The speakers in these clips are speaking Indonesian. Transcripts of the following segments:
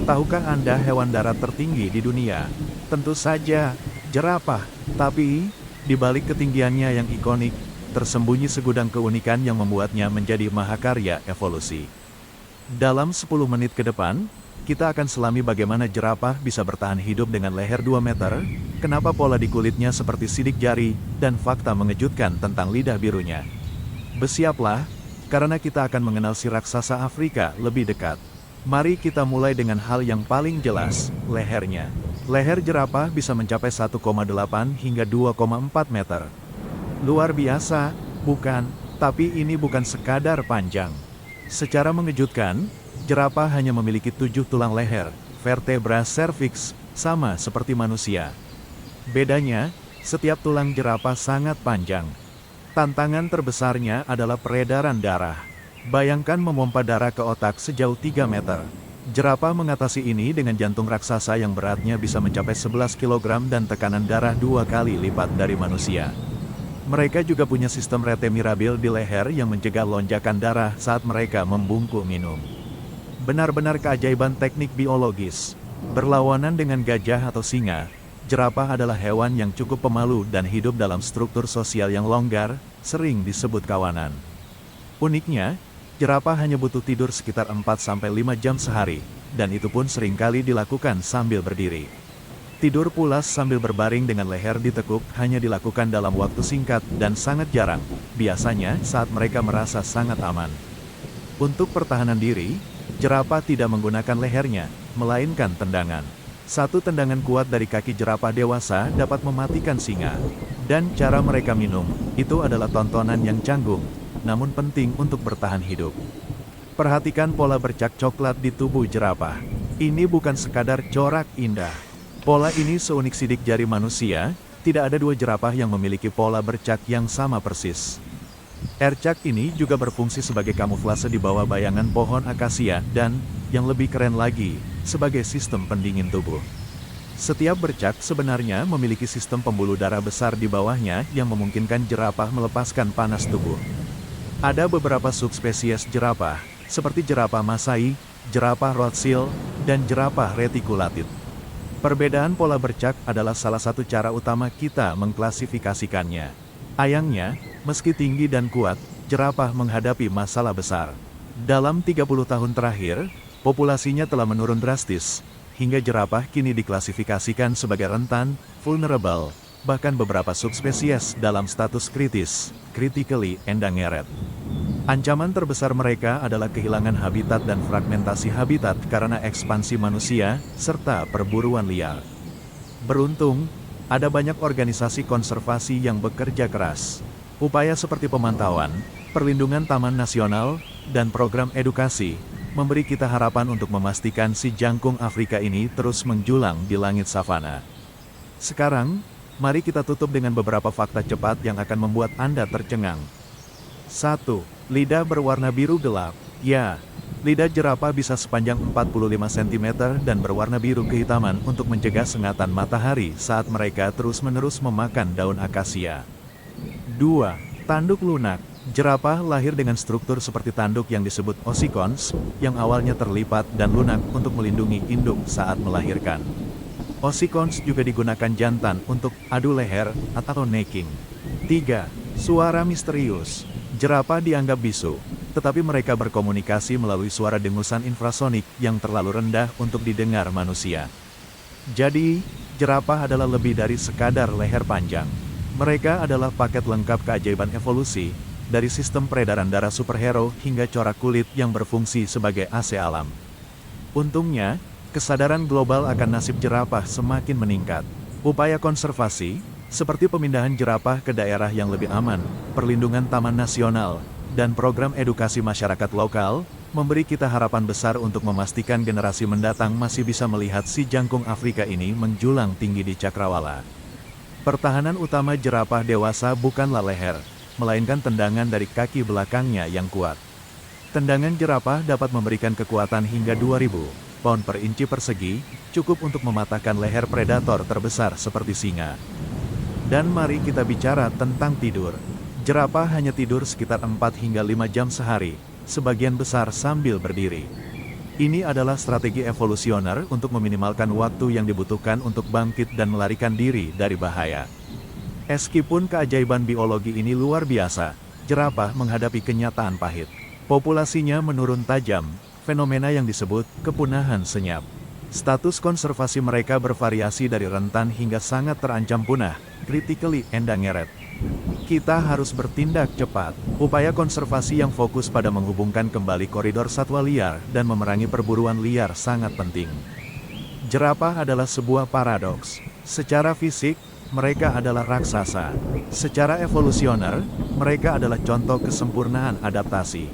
Tahukah Anda hewan darat tertinggi di dunia? Tentu saja, jerapah. Tapi, di balik ketinggiannya yang ikonik, tersembunyi segudang keunikan yang membuatnya menjadi mahakarya evolusi. Dalam 10 menit ke depan, kita akan selami bagaimana jerapah bisa bertahan hidup dengan leher 2 meter, kenapa pola di kulitnya seperti sidik jari, dan fakta mengejutkan tentang lidah birunya. Bersiaplah, karena kita akan mengenal si raksasa Afrika lebih dekat. Mari kita mulai dengan hal yang paling jelas, lehernya. Leher jerapah bisa mencapai 1,8 hingga 2,4 meter. Luar biasa, bukan? Tapi ini bukan sekadar panjang. Secara mengejutkan, jerapah hanya memiliki 7 tulang leher, vertebra cervix, sama seperti manusia. Bedanya, setiap tulang jerapah sangat panjang. Tantangan terbesarnya adalah peredaran darah. Bayangkan memompa darah ke otak sejauh 3 meter. Jerapah mengatasi ini dengan jantung raksasa yang beratnya bisa mencapai 11 kg dan tekanan darah 2 kali lipat dari manusia. Mereka juga punya sistem rete mirabil di leher yang mencegah lonjakan darah saat mereka membungkuk minum. Benar-benar keajaiban teknik biologis. Berlawanan dengan gajah atau singa, jerapah adalah hewan yang cukup pemalu dan hidup dalam struktur sosial yang longgar, sering disebut kawanan. Uniknya, jerapah hanya butuh tidur sekitar 4-5 jam sehari, dan itu pun seringkali dilakukan sambil berdiri. Tidur pulas sambil berbaring dengan leher ditekuk hanya dilakukan dalam waktu singkat dan sangat jarang, biasanya saat mereka merasa sangat aman. Untuk pertahanan diri, jerapah tidak menggunakan lehernya, melainkan tendangan. Satu tendangan kuat dari kaki jerapah dewasa dapat mematikan singa. Dan cara mereka minum, itu adalah tontonan yang canggung, namun penting untuk bertahan hidup. Perhatikan pola bercak coklat di tubuh jerapah. Ini bukan sekadar corak indah. Pola ini seunik sidik jari manusia, tidak ada 2 jerapah yang memiliki pola bercak yang sama persis. Ercak ini juga berfungsi sebagai kamuflase di bawah bayangan pohon akasia dan, yang lebih keren lagi, sebagai sistem pendingin tubuh. Setiap bercak sebenarnya memiliki sistem pembuluh darah besar di bawahnya yang memungkinkan jerapah melepaskan panas tubuh. Ada beberapa subspesies jerapah, seperti jerapah Masai, jerapah Rothschild, dan jerapah reticulated. Perbedaan pola bercak adalah salah satu cara utama kita mengklasifikasikannya. Ayangnya, meski tinggi dan kuat, jerapah menghadapi masalah besar. Dalam 30 tahun terakhir, populasinya telah menurun drastis, hingga jerapah kini diklasifikasikan sebagai rentan, vulnerable, bahkan beberapa subspesies dalam status kritis, critically endangered. Ancaman terbesar mereka adalah kehilangan habitat dan fragmentasi habitat karena ekspansi manusia, serta perburuan liar. Beruntung, ada banyak organisasi konservasi yang bekerja keras. Upaya seperti pemantauan, perlindungan taman nasional, dan program edukasi, memberi kita harapan untuk memastikan si jangkung Afrika ini terus menjulang di langit savana. Sekarang, mari kita tutup dengan beberapa fakta cepat yang akan membuat Anda tercengang. 1. Lidah berwarna biru gelap. Ya, lidah jerapah bisa sepanjang 45 cm dan berwarna biru kehitaman untuk mencegah sengatan matahari saat mereka terus-menerus memakan daun akasia. 2. Tanduk lunak. Jerapah lahir dengan struktur seperti tanduk yang disebut ossicons, yang awalnya terlipat dan lunak untuk melindungi induk saat melahirkan. Ossicons juga digunakan jantan untuk adu leher atau necking. 3. Suara misterius. Jerapah dianggap bisu, tetapi mereka berkomunikasi melalui suara dengusan infrasonik yang terlalu rendah untuk didengar manusia. Jadi, jerapah adalah lebih dari sekadar leher panjang. Mereka adalah paket lengkap keajaiban evolusi, dari sistem peredaran darah superhero hingga corak kulit yang berfungsi sebagai AC alam. Untungnya, kesadaran global akan nasib jerapah semakin meningkat. Upaya konservasi, seperti pemindahan jerapah ke daerah yang lebih aman, perlindungan taman nasional, dan program edukasi masyarakat lokal, memberi kita harapan besar untuk memastikan generasi mendatang masih bisa melihat si jangkung Afrika ini menjulang tinggi di cakrawala. Pertahanan utama jerapah dewasa bukanlah leher, melainkan tendangan dari kaki belakangnya yang kuat. Tendangan jerapah dapat memberikan kekuatan hingga 2000 pound per inci persegi, cukup untuk mematahkan leher predator terbesar seperti singa. Dan mari kita bicara tentang tidur. Jerapah hanya tidur sekitar 4 hingga 5 jam sehari, sebagian besar sambil berdiri. Ini adalah strategi evolusioner untuk meminimalkan waktu yang dibutuhkan untuk bangkit dan melarikan diri dari bahaya. Meskipun keajaiban biologi ini luar biasa, jerapah menghadapi kenyataan pahit. Populasinya menurun tajam, fenomena yang disebut kepunahan senyap. Status konservasi mereka bervariasi dari rentan hingga sangat terancam punah, critically endangered. Kita harus bertindak cepat. Upaya konservasi yang fokus pada menghubungkan kembali koridor satwa liar dan memerangi perburuan liar sangat penting. Jerapah adalah sebuah paradoks. Secara fisik, mereka adalah raksasa. Secara evolusioner, mereka adalah contoh kesempurnaan adaptasi.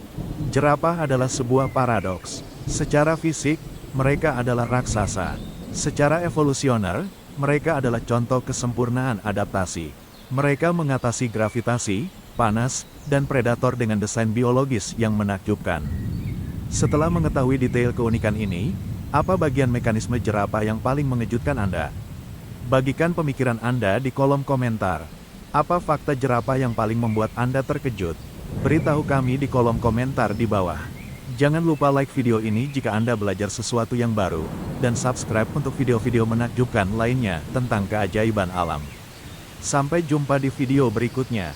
Jerapah adalah sebuah paradoks. Secara fisik, mereka adalah raksasa. Secara evolusioner, mereka adalah contoh kesempurnaan adaptasi. Mereka mengatasi gravitasi, panas, dan predator dengan desain biologis yang menakjubkan. Setelah mengetahui detail keunikan ini, apa bagian mekanisme jerapah yang paling mengejutkan Anda? Bagikan pemikiran Anda di kolom komentar. Apa fakta jerapah yang paling membuat Anda terkejut? Beritahu kami di kolom komentar di bawah. Jangan lupa like video ini jika Anda belajar sesuatu yang baru, dan subscribe untuk video-video menakjubkan lainnya tentang keajaiban alam. Sampai jumpa di video berikutnya.